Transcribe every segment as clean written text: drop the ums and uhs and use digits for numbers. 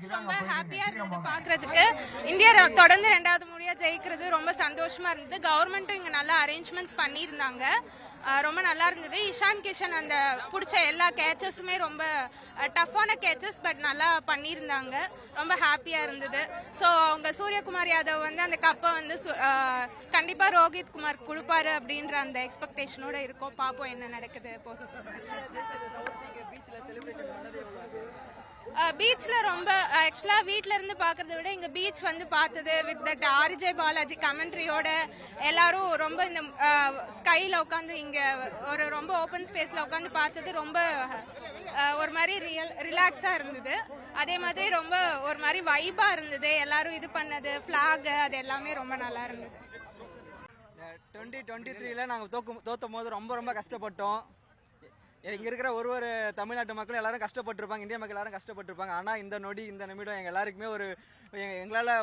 Match ரொம்ப ஹாப்பியா இருந்தது பாக்குறதுக்கு. இந்தியா தொடர்ந்து 2வது முறையா ஜெயிக்கிறது ரொம்ப சந்தோஷமா இருந்தது. கவர்மெண்ட்டும் இங்க நல்லா அரேஞ்ச்மெண்ட்ஸ் பண்ணியிருந்தாங்க. ரொம்ப நல்லா இருந்தது. இஷான் கிஷன் அந்த பிடிச்ச எல்லா கேச்சஸுமே ரொம்ப டஃப்பான கேச்சஸ், பட் நல்லா பண்ணியிருந்தாங்க. ரொம்ப ஹாப்பியா இருந்தது. ஸோ அவங்க சூரியகுமார் யாதவ் வந்து அந்த கப்பை வந்து கண்டிப்பா ரோஹித் குமார் கொடுப்பாரு அப்படின்ற அந்த எக்ஸ்பெக்டேஷனோட இருக்கும். பார்ப்போம் என்ன நடக்குது. பீச்ல ரொம்ப ஆக்சுவலா வீட்ல இருந்து பாக்குறத விட இங்க பீச் வந்து பார்த்தது வித் தட் ஆர்ஜே பாலாஜி கமெண்ட்ரியோட எல்லாரும் ரொம்ப இந்த ஸ்கைல உட்காந்து இங்க ஒரு ரொம்ப ஓப்பன் ஸ்பேஸ்ல உட்காந்து பார்த்தது ரொம்ப ஒரு மாதிரி ரிலாக்ஸா இருந்தது. அதே மாதிரி ரொம்ப ஒரு மாதிரி வைபா இருந்தது. எல்லாரும் இது பண்ணது பிளாக் அது எல்லாமே ரொம்ப நல்லா இருந்தது. 2023ல நாங்க தோத்தும் போது ரொம்ப கஷ்டப்பட்டோம். இங்க இருக்கிற ஒரு தமிழ்நாட்டு மக்கள் எல்லாரும் கஷ்டப்பட்டிருப்பாங்க, இந்திய மக்கள் எல்லாரும் கஷ்டப்பட்டிருப்பாங்க. ஆனா இந்த நொடி இந்த நிமிடம் எங்க எல்லாருக்குமே எங்களால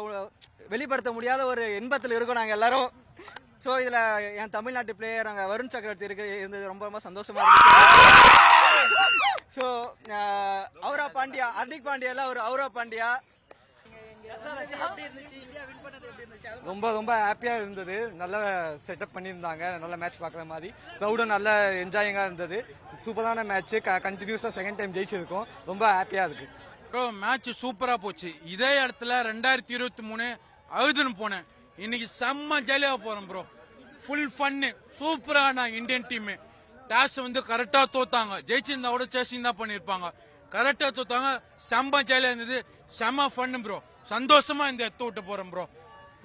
வெளிப்படுத்த முடியாத ஒரு இன்பத்தில் இருக்கோம் நாங்க எல்லாரும். ஸோ இதுல என் தமிழ்நாட்டு பிளேயர் அங்க வருண் சக்கரவர்த்தி இருந்தது ரொம்ப சந்தோஷமா இருந்துச்சு. ஸோ அவுரா பாண்டியா, ஹர்திக் பாண்டியா இல்ல ஒரு அவுரா பாண்டியா ரொம்ப ஹாப்பியா இருந்தது. நல்ல செட்டப் பண்ணியிருந்தாங்க, நல்ல மேட்ச் பார்க்குற மாதிரி. க்ரௌடும் நல்ல என்ஜாயிங்காக இருந்தது. சூப்பரான மேட்ச். கண்டினியூஸாக செகண்ட் டைம் ஜெயிச்சிருக்கோம். ரொம்ப ஹாப்பியா இருக்கு. ப்ரோ மேட்ச் சூப்பரா போச்சு. இதே இடத்துல 2023 அழுதுன்னு போனேன். இன்னைக்கு செம்ம ஜாலியா போறோம் ப்ரோ. ஃபுல் ஃபன்னு சூப்பரான இந்தியன் டீம். டாஸ் வந்து கரெக்டா தோத்தாங்க. ஜெயிச்சிருந்தா கூட சேசிங் தான் பண்ணிருப்பாங்க. கரெக்டா தோத்தாங்க. செம்ம ஜாலியா இருந்தது. செம்ம ஃபன்னு ப்ரோ. சந்தோஷமா இந்த இடத்த விட்டு போறோம் bro.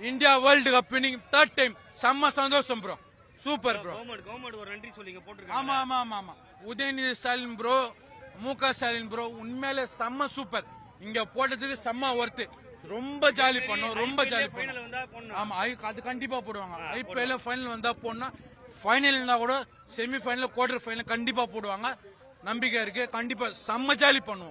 India world cup winning 3rd time. செம்ம சந்தோஷம் ப்ரோ. Super bro. கவர்மெண்ட் ஒரு நன்றி சொல்லிங்க போட்டுருக்காங்க. ஆமா. உதயநிதி ஸ்டாலின் ப்ரோ, முக ஸ்டாலின் ப்ரோ உண்மையிலே செம்ம சூப்பர். இங்க போட்டதுக்கு செம்ம ஒர்த்து. ரொம்ப ஜாலி பண்ணோம். ரொம்ப ஜாலி பண்ணோம். ஆமா அது கண்டிப்பா போடுவாங்க. ஐபிஎல் ஃபைனல் வந்தா போனா, ஃபைனல்னா கூட செமி ஃபைனல் குவார்டர் ஃபைனல் கண்டிப்பா போடுவாங்க. நம்பிக்கை இருக்கு. கண்டிப்பா செம்ம ஜாலி பண்ணுவோம்.